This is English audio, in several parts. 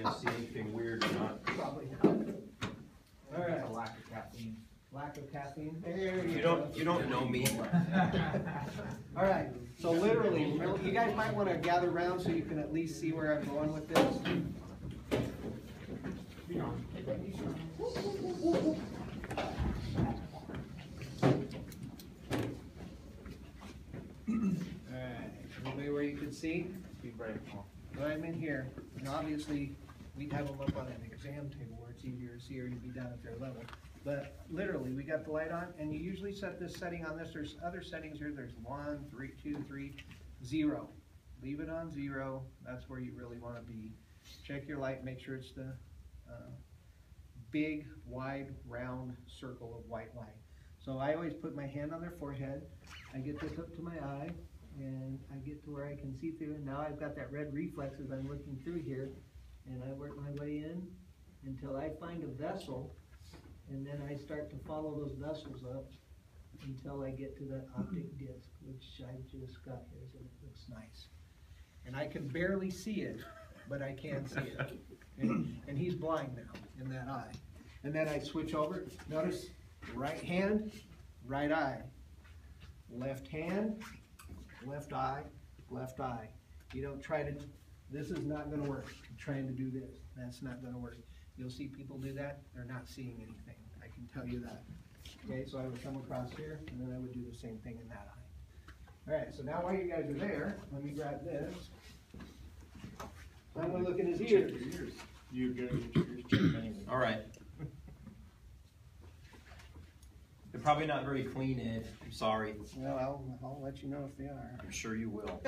gonna see anything weird or not. Probably not. All right. It's a lack of caffeine. Lack of caffeine. There You go. don't know me. All right. So literally, you guys might want to gather around so you can at least see where I'm going with this. Alright, everybody where you can see? Be brave, Paul. Well, I'm in here, and obviously, we have them up on an exam table where it's easier to see or you'd be down at their level. But literally, we got the light on, and you usually set this setting on this. There's other settings here. There's 1, 3, 2, 3, 0. Leave it on 0. That's where you really want to be. Check your light, make sure it's the big, wide, round circle of white light. So I always put my hand on their forehead. I get this up to my eye, and I get to where I can see through. And now I've got that red reflex as I'm looking through here, and I work my way in until I find a vessel, and then I start to follow those vessels up until I get to that optic disc, which I just got here, so it looks nice. And I can barely see it, but I can see it. And he's blind now in that eye. And then I switch over, notice right hand, right eye. Left hand, left eye, left eye. You don't try to, this is not gonna work, trying to do this. That's not gonna work. You'll see people do that, they're not seeing anything. I can tell you that. Okay, so I would come across here, and then I would do the same thing in that eye. All right, so now while you guys are there, let me grab this. I'm gonna look at his ears. You're gonna get your ears checked anyway. All right. They're probably not very clean, Ed. I'm sorry. Well, I'll let you know if they are. I'm sure you will.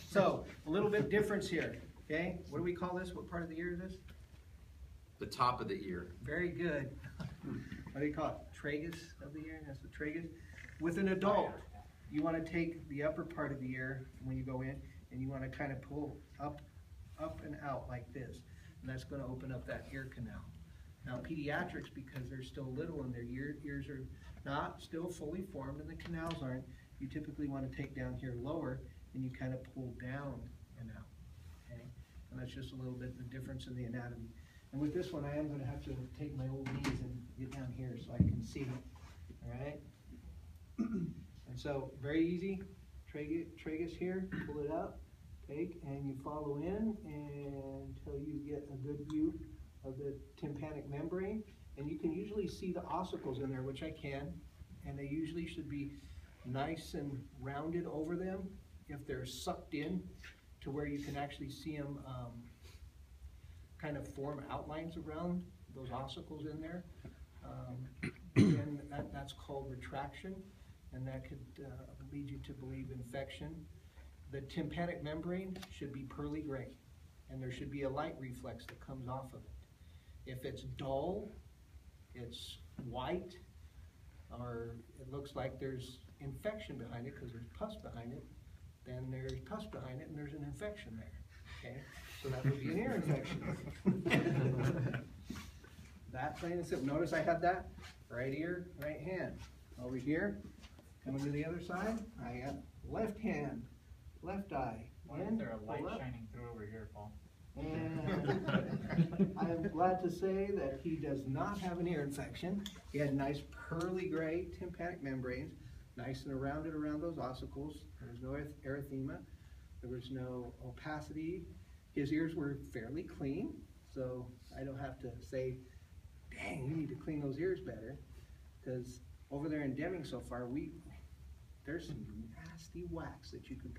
So, a little bit difference here, okay? What do we call this? What part of the ear is this? The top of the ear. Very good. What do you call it? Tragus of the ear? That's the tragus. With an adult, you want to take the upper part of the ear when you go in, and you want to kind of pull up and out like this. And that's going to open up that ear canal. Now pediatrics, because they're still little and their ears are not still fully formed and the canals aren't, you typically want to take down here lower and you kind of pull down and out. Okay? And that's just a little bit the difference in the anatomy. And with this one, I am going to have to take my old knees and get down here so I can see. All right? And so, very easy. Tragus here, pull it up, take, and you follow in until you get a good view of the tympanic membrane. And you can usually see the ossicles in there, which I can. And they usually should be nice and rounded over them if they're sucked in to where you can actually see them kind of form outlines around those ossicles in there. And that's called retraction, and that could lead you to believe infection. The tympanic membrane should be pearly gray, and there should be a light reflex that comes off of it. If it's dull, it's white, or it looks like there's infection behind it because there's pus behind it, then there's pus behind it and there's an infection there. Okay, so that would be an ear infection. That plain and simple. Notice I had that right ear, right hand. Over here, coming to the other side, I got left hand, left eye. Why is there a light shining through over here, Paul? And I am glad to say that he does not have an ear infection. He had nice pearly gray tympanic membranes, nice and rounded around those ossicles. There was no erythema. There was no opacity. His ears were fairly clean, so I don't have to say, dang, you need to clean those ears better, because over there in Deming so far, there's some nasty wax that you can